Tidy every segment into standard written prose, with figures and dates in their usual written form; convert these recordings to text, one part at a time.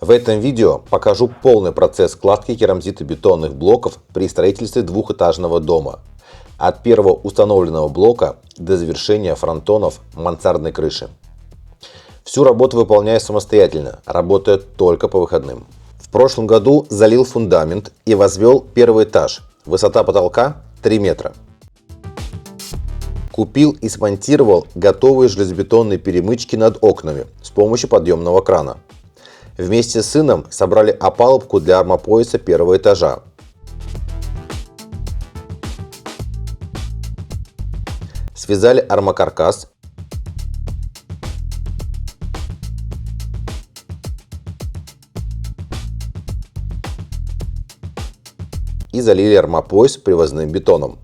В этом видео покажу полный процесс кладки керамзитобетонных блоков при строительстве двухэтажного дома. От первого установленного блока до завершения фронтонов мансардной крыши. Всю работу выполняю самостоятельно, работая только по выходным. В прошлом году залил фундамент и возвел первый этаж. Высота потолка 3 метра. Купил и смонтировал готовые железобетонные перемычки над окнами с помощью подъемного крана. Вместе с сыном собрали опалубку для армопояса первого этажа. Связали армокаркас. И залили армопояс привозным бетоном.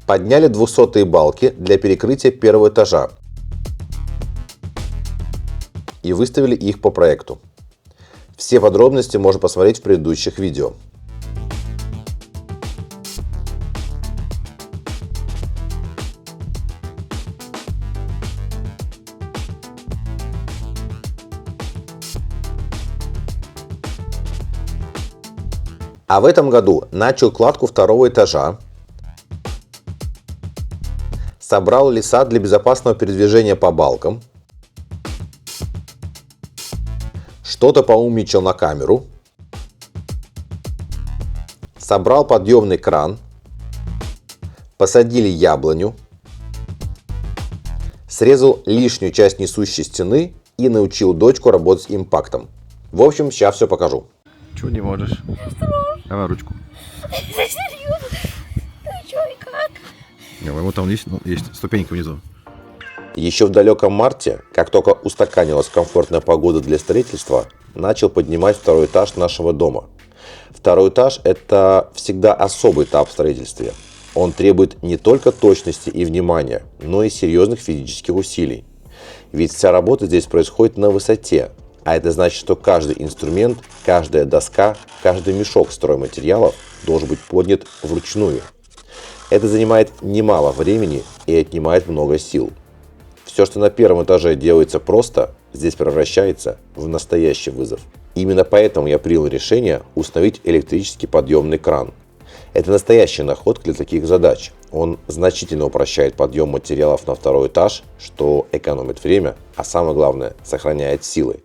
Подняли 200-е балки для перекрытия первого этажа и выставили их по проекту. Все подробности можно посмотреть в предыдущих видео. А в этом году начал кладку второго этажа. Собрал леса для безопасного передвижения по балкам. Что-то поумничал на камеру. Собрал подъемный кран. Посадили яблоню. Срезал лишнюю часть несущей стены и научил дочку работать с импактом. В общем, сейчас все покажу. Чего не можешь? Давай ручку. Серьезно? Ты чё и как? Вот там есть ступенька внизу. Еще в далеком марте, как только устаканилась комфортная погода для строительства, начал поднимать второй этаж нашего дома. Второй этаж – это всегда особый этап в строительстве. Он требует не только точности и внимания, но и серьезных физических усилий. Ведь вся работа здесь происходит на высоте, а это значит, что каждый инструмент, каждая доска, каждый мешок стройматериалов должен быть поднят вручную. Это занимает немало времени и отнимает много сил. Все, что на первом этаже делается просто, здесь превращается в настоящий вызов. Именно поэтому я принял решение установить электрический подъемный кран. Это настоящая находка для таких задач. Он значительно упрощает подъем материалов на второй этаж, что экономит время, а самое главное, сохраняет силы.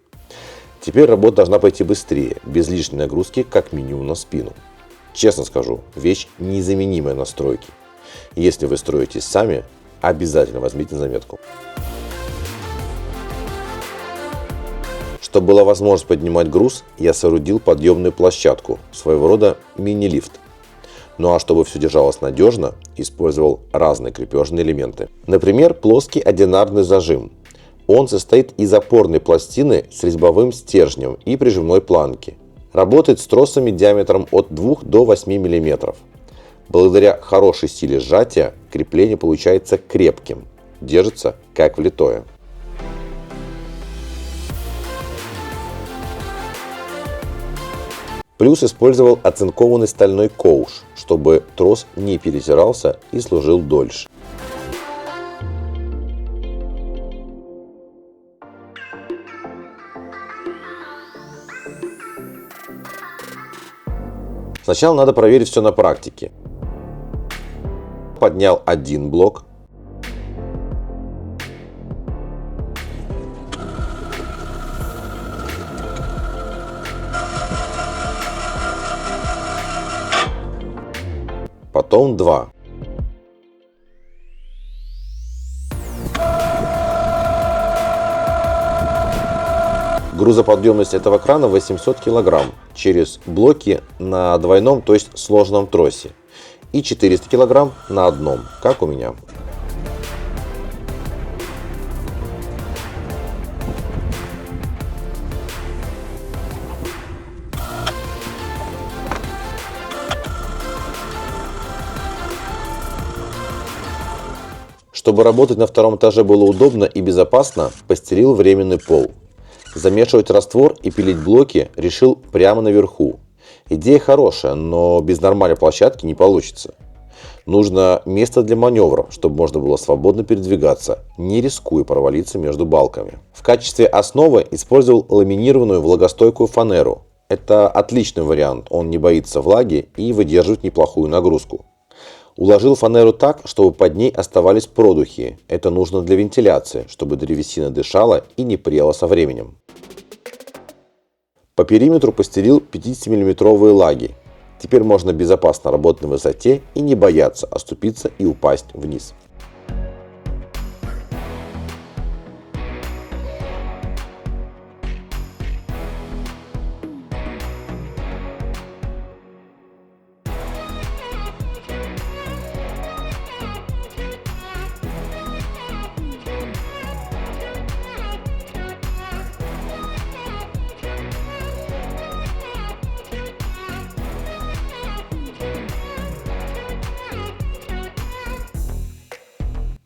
Теперь работа должна пойти быстрее, без лишней нагрузки как минимум на спину. Честно скажу, вещь незаменимая на стройке. Если вы строитесь сами, обязательно возьмите на заметку. Чтобы была возможность поднимать груз, я соорудил подъемную площадку, своего рода мини-лифт. Ну а чтобы все держалось надежно, использовал разные крепежные элементы. Например, плоский одинарный зажим. Он состоит из опорной пластины с резьбовым стержнем и прижимной планки. Работает с тросами диаметром от 2 до 8 мм. Благодаря хорошей силе сжатия крепление получается крепким, держится как влитое. Плюс использовал оцинкованный стальной коуш, чтобы трос не перетирался и служил дольше. Сначала надо проверить все на практике. Поднял один блок. Потом 2. Грузоподъемность этого крана 800 кг через блоки на двойном, то есть сложном тросе, и 400 кг на одном, как у меня. Чтобы работать на втором этаже было удобно и безопасно, постелил временный пол. Замешивать раствор и пилить блоки решил прямо наверху. Идея хорошая, но без нормальной площадки не получится. Нужно место для маневра, чтобы можно было свободно передвигаться, не рискуя провалиться между балками. В качестве основы использовал ламинированную влагостойкую фанеру. Это отличный вариант, он не боится влаги и выдерживает неплохую нагрузку. Уложил фанеру так, чтобы под ней оставались продухи. Это нужно для вентиляции, чтобы древесина дышала и не прела со временем. По периметру постелил 50-мм лаги. Теперь можно безопасно работать на высоте и не бояться оступиться и упасть вниз.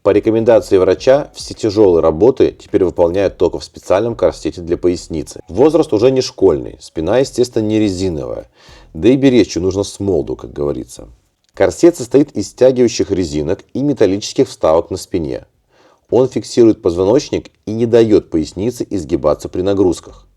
По рекомендации врача, все тяжелые работы теперь выполняют только в специальном корсете для поясницы. Возраст уже не школьный, спина, естественно, не резиновая. Да и беречь ее нужно с молоду, как говорится. Корсет состоит из стягивающих резинок и металлических вставок на спине. Он фиксирует позвоночник и не дает пояснице изгибаться при нагрузках.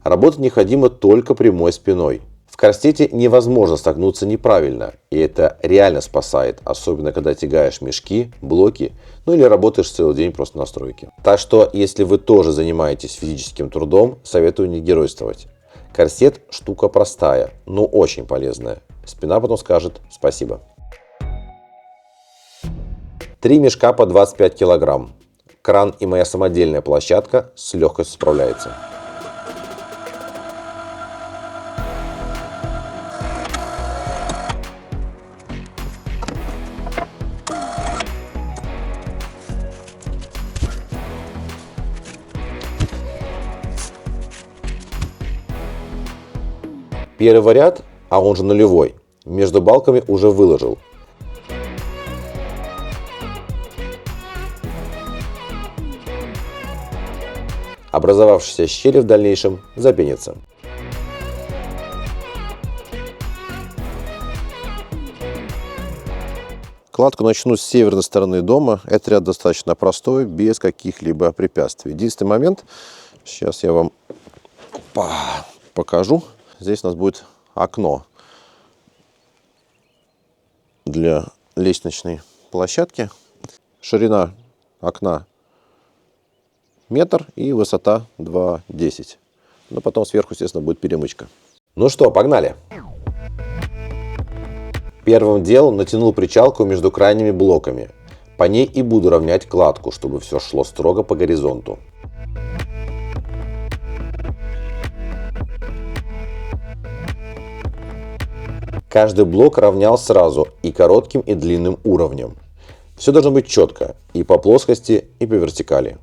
Работать необходимо только прямой спиной. В корсете невозможно согнуться неправильно, и это реально спасает, особенно когда тягаешь мешки, блоки, или работаешь целый день просто на стройке. Так что, если вы тоже занимаетесь физическим трудом, советую не геройствовать. Корсет штука простая, но очень полезная. Спина потом скажет спасибо. 3 мешка по 25 кг. Кран и моя самодельная площадка с легкостью справляются. Первый ряд, а он же нулевой, между балками уже выложил. Образовавшиеся щели в дальнейшем запенятся. Кладку начну с северной стороны дома. Этот ряд достаточно простой, без каких-либо препятствий. Единственный момент, сейчас я вам покажу. Здесь у нас будет окно для лестничной площадки. Ширина окна 1 метр и высота 2,10 м. Но потом сверху, естественно, будет перемычка. Ну что, погнали! Первым делом натянул причалку между крайними блоками. По ней и буду равнять кладку, чтобы все шло строго по горизонту. Каждый блок равнял сразу и коротким, и длинным уровнем. Все должно быть четко и по плоскости, и по вертикали.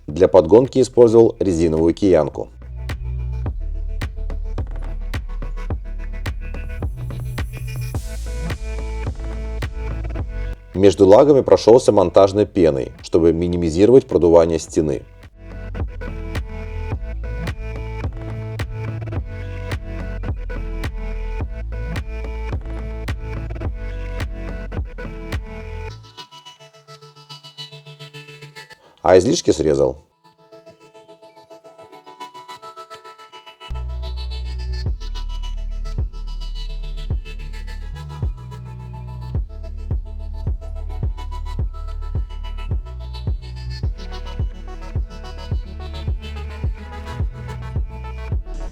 Для подгонки использовал резиновую киянку. Между лагами прошелся монтажной пеной, чтобы минимизировать продувание стены. А излишки срезал.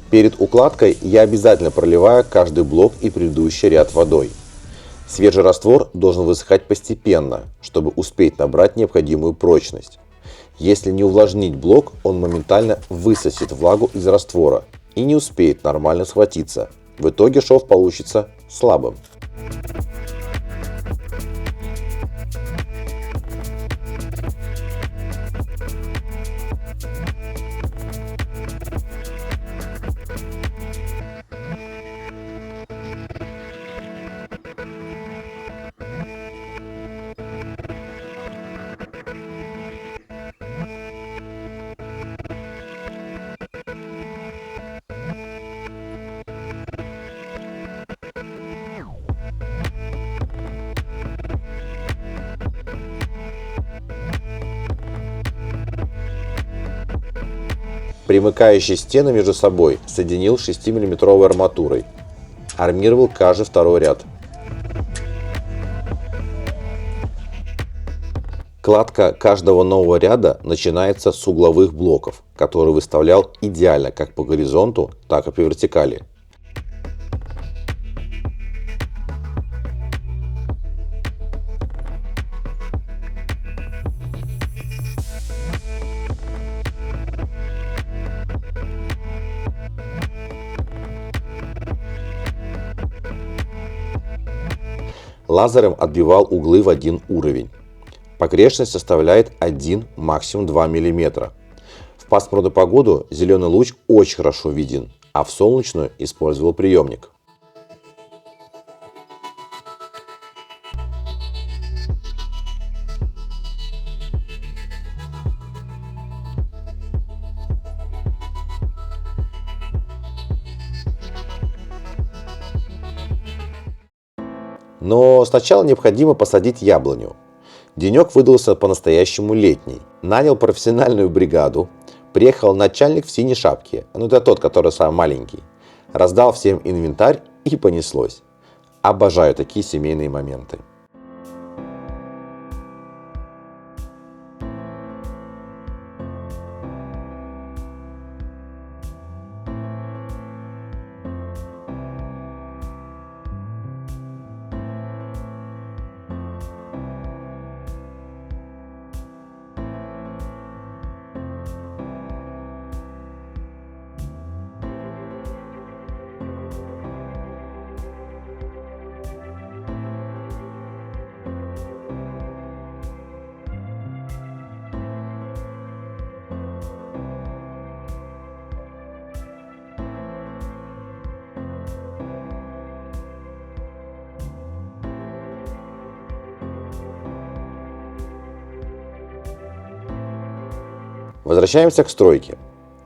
Перед укладкой я обязательно проливаю каждый блок и предыдущий ряд водой. Свежий раствор должен высыхать постепенно, чтобы успеть набрать необходимую прочность. Если не увлажнить блок, он моментально высосет влагу из раствора и не успеет нормально схватиться. В итоге шов получится слабым. Примыкающие стены между собой соединил 6-мм арматурой. Армировал каждый второй ряд. Кладка каждого нового ряда начинается с угловых блоков, которые выставлял идеально как по горизонту, так и по вертикали. Лазером отбивал углы в один уровень. Погрешность составляет 1, максимум 2 мм. В пасмурную погоду зеленый луч очень хорошо виден, а в солнечную использовал приемник. Но сначала необходимо посадить яблоню. Денек выдался по-настоящему летний. Нанял профессиональную бригаду. Приехал начальник в синей шапке. Это тот, который самый маленький. Раздал всем инвентарь и понеслось. Обожаю такие семейные моменты. Возвращаемся к стройке.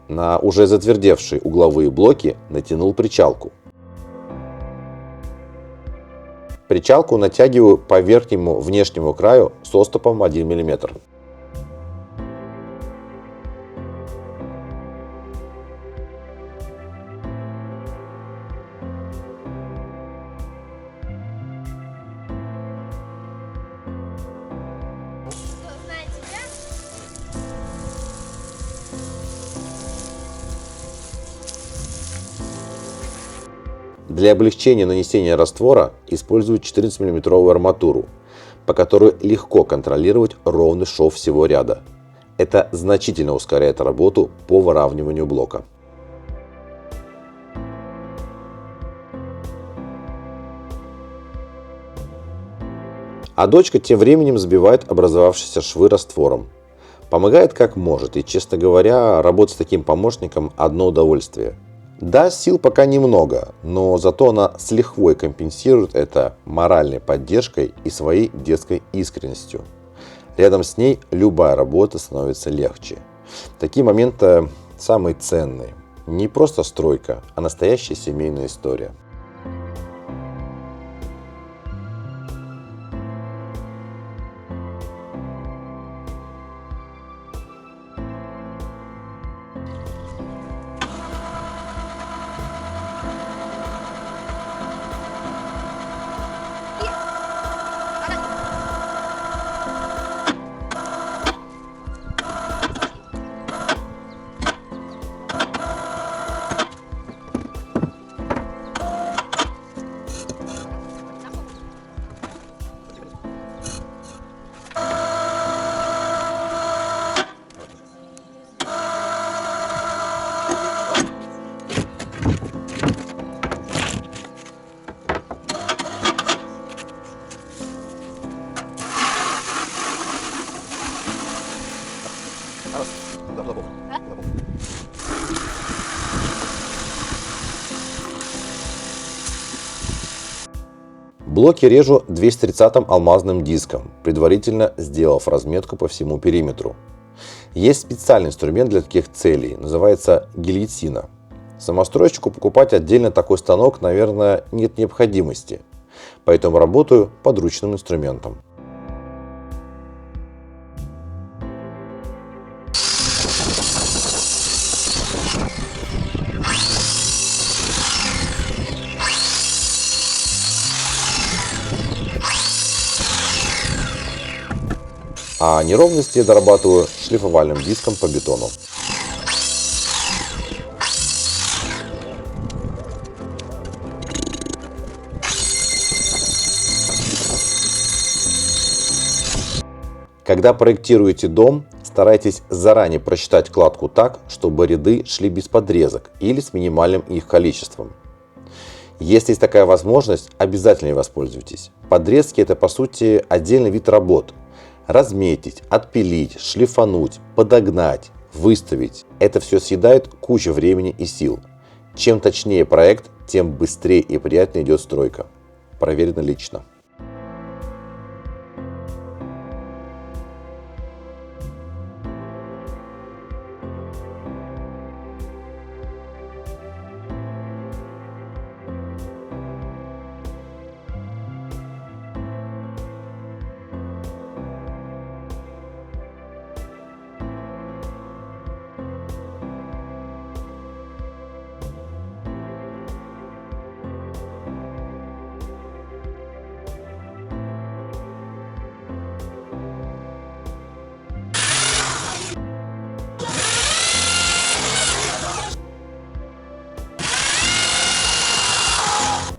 На уже затвердевшие угловые блоки натянул причалку. Причалку натягиваю по верхнему внешнему краю с отступом 1 мм. Для облегчения нанесения раствора использую 14-мм арматуру, по которой легко контролировать ровный шов всего ряда. Это значительно ускоряет работу по выравниванию блока. А дочка тем временем сбивает образовавшиеся швы раствором. Помогает как может, и, честно говоря, работать с таким помощником – одно удовольствие. Да, сил пока немного, но зато она с лихвой компенсирует это моральной поддержкой и своей детской искренностью. Рядом с ней любая работа становится легче. Такие моменты самые ценные. Не просто стройка, а настоящая семейная история. Блоки режу 230-м алмазным диском, предварительно сделав разметку по всему периметру. Есть специальный инструмент для таких целей, называется гильотина. Самостройщику покупать отдельно такой станок, наверное, нет необходимости, поэтому работаю подручным инструментом. а неровности дорабатываю шлифовальным диском по бетону. Когда проектируете дом, старайтесь заранее просчитать кладку так, чтобы ряды шли без подрезок или с минимальным их количеством. Если есть такая возможность, обязательно ей воспользуйтесь. Подрезки — это по сути отдельный вид работ. Разметить, отпилить, шлифануть, подогнать, выставить — это все съедает кучу времени и сил. Чем точнее проект, тем быстрее и приятнее идет стройка. Проверено лично.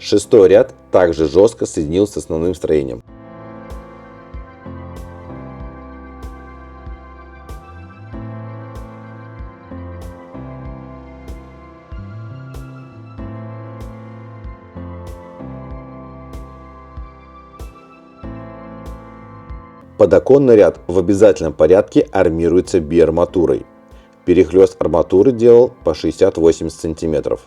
Шестой ряд также жестко соединился с основным строением. Подоконный ряд в обязательном порядке армируется биарматурой. Перехлест арматуры делал по 60-80 см.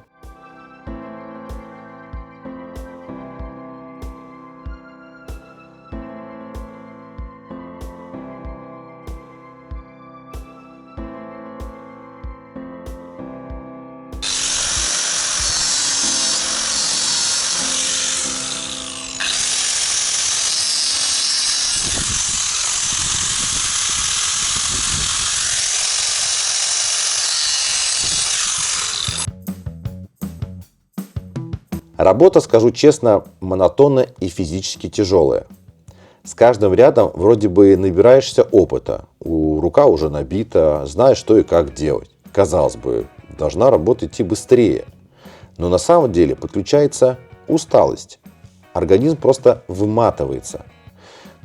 Работа, скажу честно, монотонная и физически тяжелая. С каждым рядом вроде бы набираешься опыта, рука уже набита, знаешь, что и как делать. Казалось бы, должна работа идти быстрее. Но на самом деле подключается усталость. Организм просто выматывается.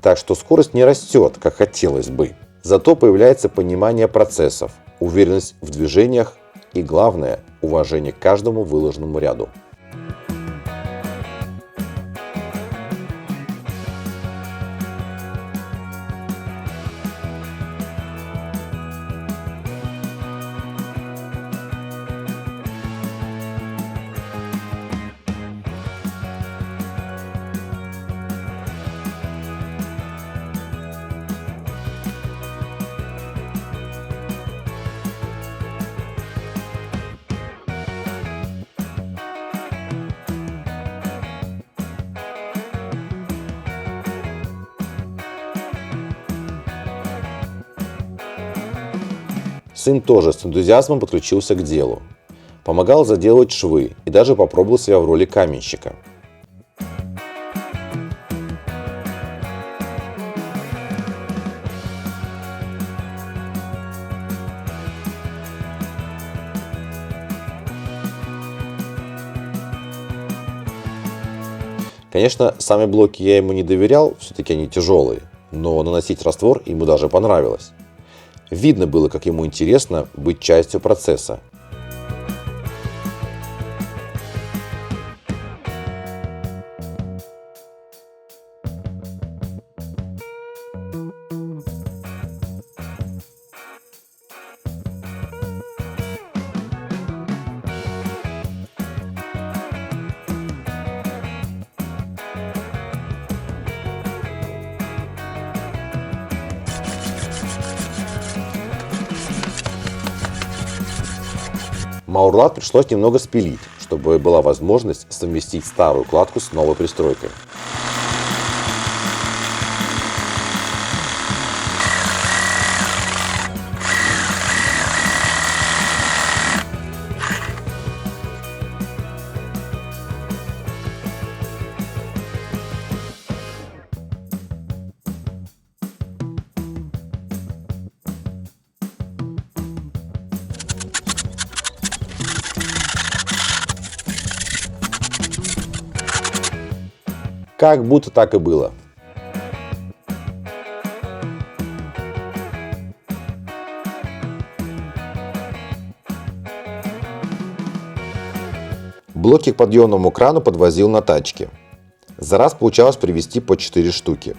Так что скорость не растет, как хотелось бы. Зато появляется понимание процессов, уверенность в движениях и, главное, уважение к каждому выложенному ряду. Сын тоже с энтузиазмом подключился к делу. Помогал заделывать швы и даже попробовал себя в роли каменщика. Конечно, сами блоки я ему не доверял, все-таки они тяжелые, но наносить раствор ему даже понравилось. Видно было, как ему интересно быть частью процесса. Маурлат пришлось немного спилить, чтобы была возможность совместить старую кладку с новой пристройкой. Как будто так и было. Блоки к подъемному крану подвозил на тачке. За раз получалось привезти по 4 штуки.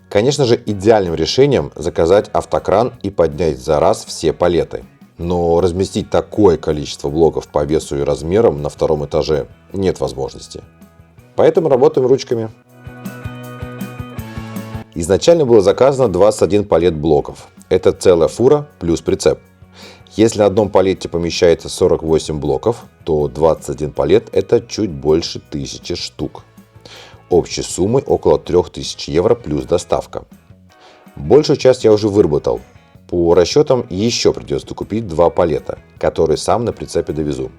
Конечно же, идеальным решением заказать автокран и поднять за раз все палеты. Но разместить такое количество блоков по весу и размерам на втором этаже нет возможности. Поэтому работаем ручками. Изначально было заказано 21 палет блоков. Это целая фура плюс прицеп. Если на одном палете помещается 48 блоков, то 21 палет это чуть больше 1000 штук. Общей суммой около 3000 евро плюс доставка. Большую часть я уже выработал. По расчетам еще придется докупить 2 палета, которые сам на прицепе довезу.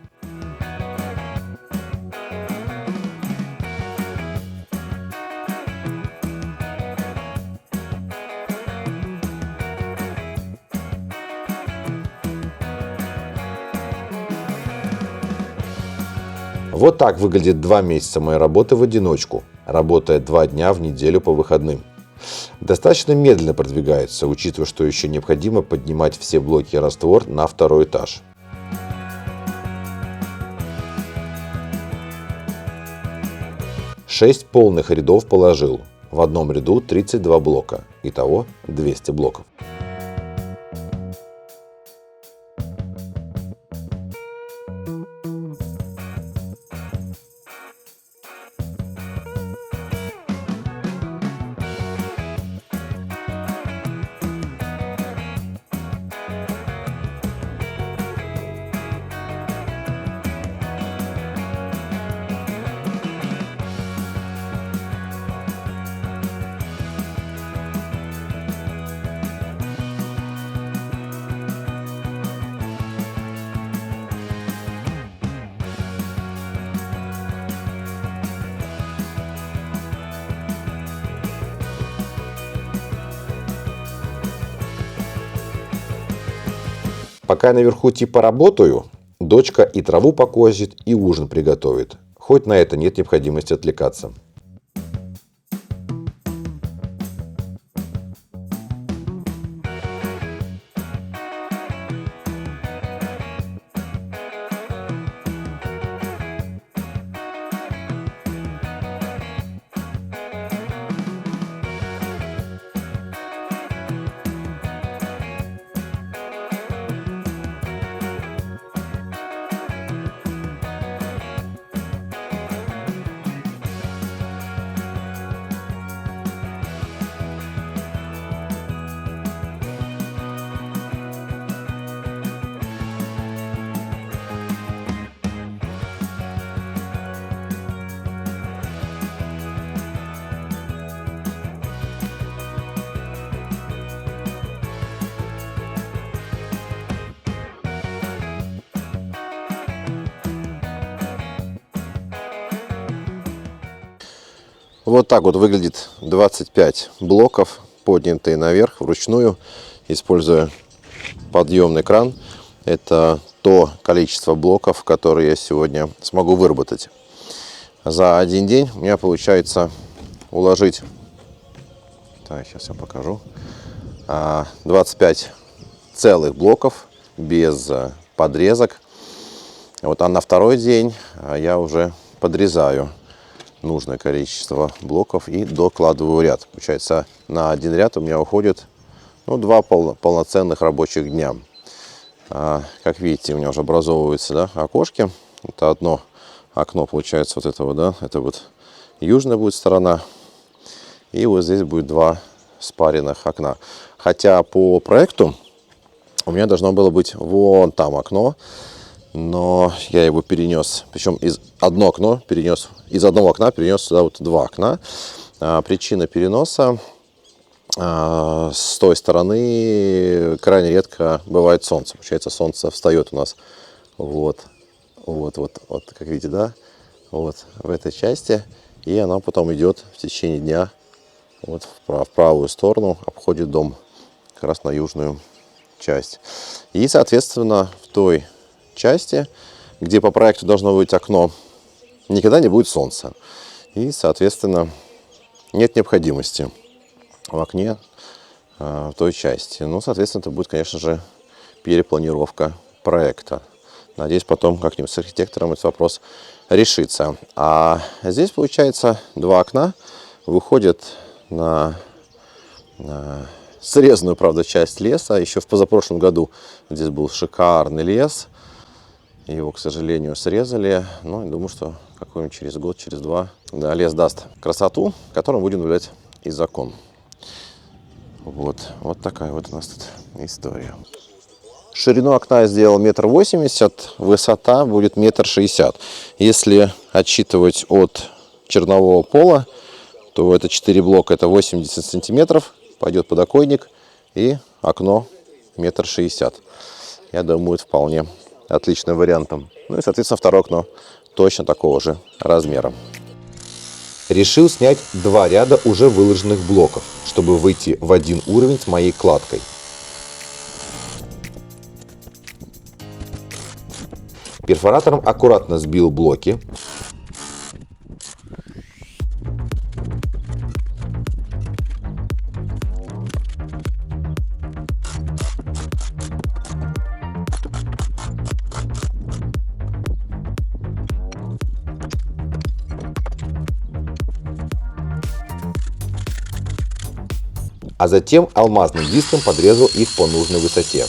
Вот так выглядит 2 месяца моей работы в одиночку, работая 2 дня в неделю по выходным. Достаточно медленно продвигается, учитывая, что еще необходимо поднимать все блоки и раствор на второй этаж. Шесть полных рядов положил. В одном ряду 32 блока. Итого 200 блоков. Пока наверху типа работаю, дочка и траву покосит, и ужин приготовит. Хоть на это нет необходимости отвлекаться. Вот так вот выглядит 25 блоков, поднятые наверх вручную, используя подъемный кран. Это то количество блоков, которые я сегодня смогу выработать. За один день у меня получается уложить, так, сейчас я покажу, 25 целых блоков без подрезок. Вот, а на второй день я уже подрезаю нужное количество блоков и докладываю ряд. Получается, на один ряд у меня уходит 2 полноценных рабочих дня. Как видите, у меня уже образовываются окошки. Это одно окно, получается, вот этого, да, это вот южная будет сторона. И вот здесь будет 2 спаренных окна. Хотя по проекту у меня должно было быть вон там окно, но я его перенес, причем из одного окна перенес сюда вот 2 окна. Причина переноса: с той стороны крайне редко бывает солнце. Получается, солнце встает у нас вот, как видите, да, вот в этой части, и она потом идет в течение дня вот в правую сторону, обходит дом как раз на южную часть. И, соответственно, в той части, где по проекту должно быть окно, никогда не будет солнца. И, соответственно, нет необходимости в окне в той части. Ну, соответственно, это будет, конечно же, перепланировка проекта. Надеюсь, потом как-нибудь с архитектором этот вопрос решится. А здесь, получается, два окна выходят на срезанную, правда, часть леса. Еще в позапрошлом году здесь был шикарный лес. Его, к сожалению, срезали. Ну, я думаю, что какой-нибудь через год, через два, да, лес даст красоту, которую будем наблюдать из окон. Вот такая вот у нас тут история. Ширину окна я сделал 1,80 м, высота будет 1,60 м. Если отсчитывать от чернового пола, то это 4 блока, это 80 сантиметров. Пойдет подоконник и окно 1,60 м. Я думаю, будет вполне отличным вариантом. Ну и, соответственно, второе окно точно такого же размера. Решил снять два ряда уже выложенных блоков, чтобы выйти в один уровень с моей кладкой. Перфоратором аккуратно сбил блоки. А затем алмазным диском подрезал их по нужной высоте.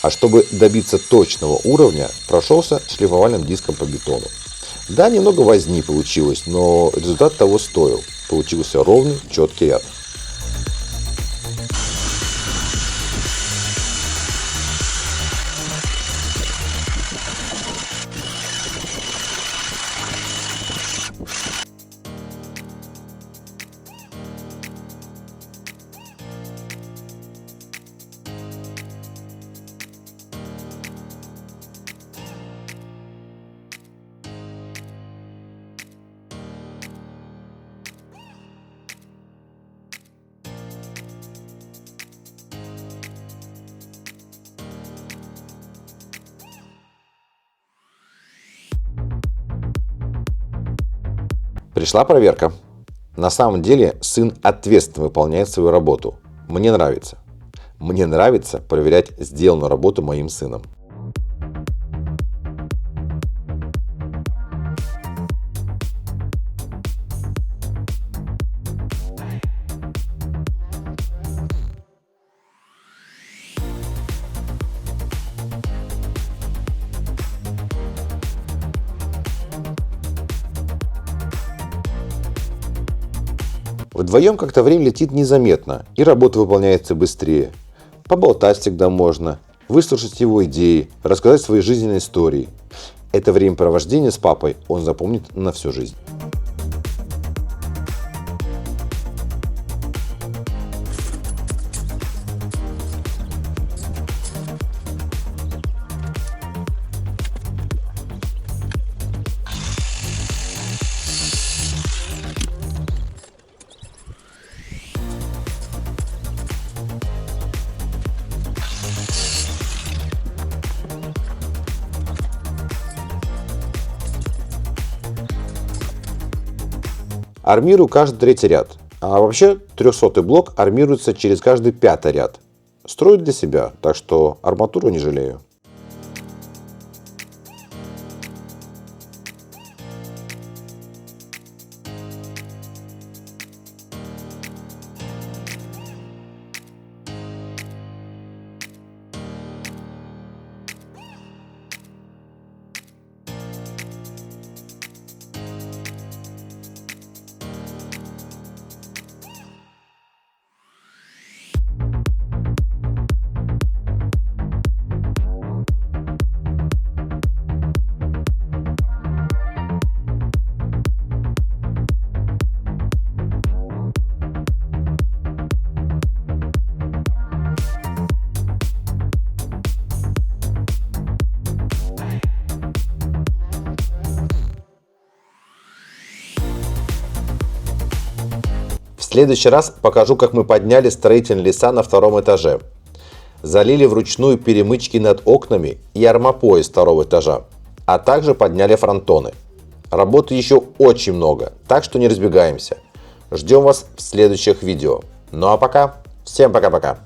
А чтобы добиться точного уровня, прошелся шлифовальным диском по бетону. Да, немного возни получилось, но результат того стоил. Получился ровный, четкий ряд. Пришла проверка. На самом деле сын ответственно выполняет свою работу. Мне нравится. Мне нравится проверять сделанную работу моим сыном. Вдвоем как-то время летит незаметно, и работа выполняется быстрее. Поболтать всегда можно, выслушать его идеи, рассказать свои жизненные истории. Это времяпровождение с папой он запомнит на всю жизнь. Армирую каждый третий ряд. А вообще 300-й блок армируется через каждый 5-й ряд. Строю для себя, так что арматуру не жалею. следующий раз покажу, как мы подняли строительные леса на втором этаже. Залили вручную перемычки над окнами и армопояс второго этажа, а также подняли фронтоны. Работы еще очень много, так что не разбегаемся. Ждем вас в следующих видео. Ну а пока, всем пока-пока.